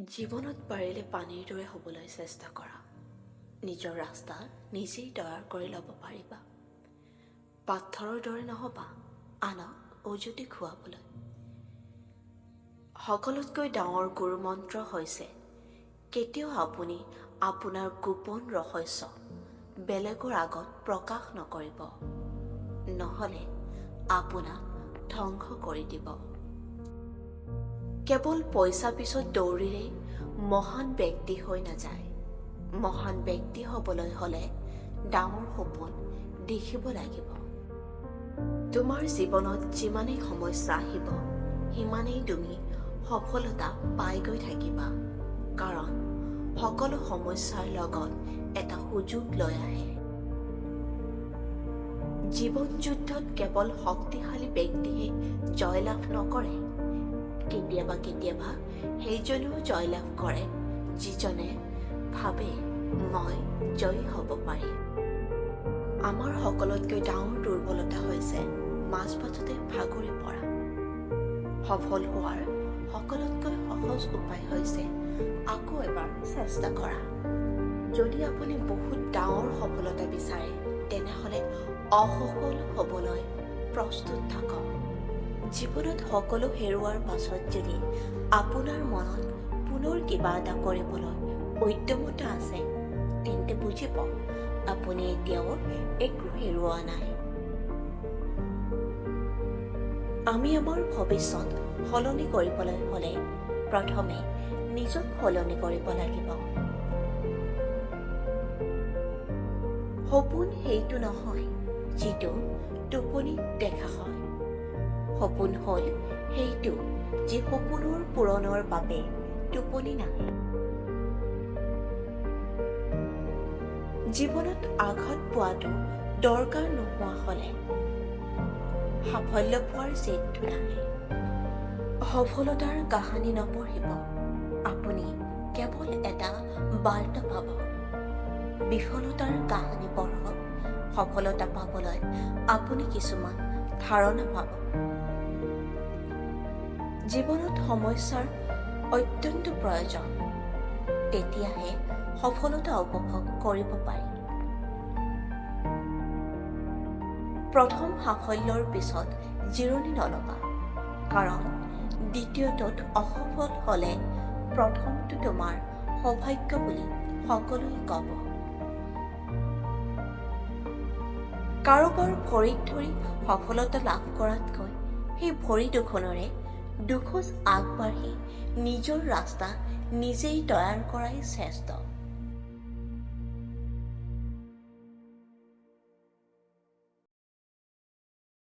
জীৱনত পাৰিলে পানীৰ দৰে হ'বলৈ চেষ্টা কৰা। নিজৰ ৰাস্তা নিজেই তৈয়াৰ কৰি ল'ব পাৰিবা। পাথৰৰ দৰে নহবা আনক উজুতি খুৱাবলৈ। সকলোতকৈ ডাঙৰ গুৰু মন্ত্ৰ হৈছে কেতিয়াও আপুনি আপোনাৰ গোপন ৰহস্য বেলেগৰ আগত প্ৰকাশ নকৰিব, নহ'লে আপোনাক ধ্বংস কৰি দিব। কেৱল পইচা পিছত দৌৰিলেই মহান ব্যক্তি হৈ নাযায়। মহান ব্যক্তি হ'বলৈ হ'লে ডাঙৰ সপোন দেখিব লাগিব। তোমাৰ জীৱনত যিমানেই সমস্যা আহিব, সিমানেই তুমি সফলতা পাই গৈ থাকিবা। কাৰণ সকলো সমস্যাৰ লগত এটা সুযোগ লৈ আহে। জীৱন যুদ্ধত কেৱল শক্তিশালী ব্যক্তিয়ে জয়লাভ নকৰে। কেতিয়াবা কেতিয়াবা সেইজনেও জয়লাভ কৰে যিজনে ভাবে মই জয়ী হ'ব পাৰিম। আমাৰ সকলোতকৈ ডাঙৰ দুৰ্বলতা হৈছে মাজবাটতে ভাগৰি পৰা। সফল হোৱাৰ সকলোতকৈ সহজ উপায় হৈছে আকৌ এবাৰ চেষ্টা কৰা। যদি আপুনি বহুত ডাঙৰ সফলতা বিচাৰে, তেনেহ'লে অসফল হ'বলৈ প্ৰস্তুত থাকক। জীৱনত সকলো হেৰুৱাৰ পাছত যদি আপোনাৰ মনত পুনৰ কিবা এটা কৰিবলৈ উদ্যমতা আছে, তেন্তে বুজিব আপুনি এতিয়াও একো হেৰুওৱা নাই। আমি আমাৰ ভৱিষ্যত সলনি কৰিবলৈ হ'লে প্ৰথমে নিজক সলনি কৰিব লাগিব। সপোন সেইটো নহয় যিটো টোপনিত দেখা হয়। সপোন হ'ল সেইটো যি সপোনৰ পূৰণৰ বাবে টোপনি নাহে। জীৱনত আঘাত পোৱাটো দৰকাৰ নোহোৱা হ'লে সাফল্য পোৱাৰ জেদটো নাহে। সফলতাৰ কাহিনী নপঢ়িব, আপুনি কেৱল এটা বাৰ্তা পাব। বিফলতাৰ কাহিনী পঢ়ক, সফলতা পাবলৈ আপুনি কিছুমান ধাৰণা পাব। জীৱনত সমস্যাৰ অত্যন্ত প্ৰয়োজন, তেতিয়াহে সফলতা উপভোগ কৰিব পাৰি। প্ৰথম সাফল্যৰ পিছত জিৰণি নল'বা, কাৰণ দ্বিতীয়টোত অসফল হ'লে প্ৰথমটো তোমাৰ সৌভাগ্য বুলি সকলোৱে ক'ব। কাৰোবাৰ ভৰিত ধৰি সফলতা লাভ কৰাতকৈ সেই ভৰি দুখনেৰে দুখোজ আগবাঢ়ি নিজৰ ৰাস্তা নিজেই তৈয়াৰ কৰাই শ্ৰেষ্ঠ।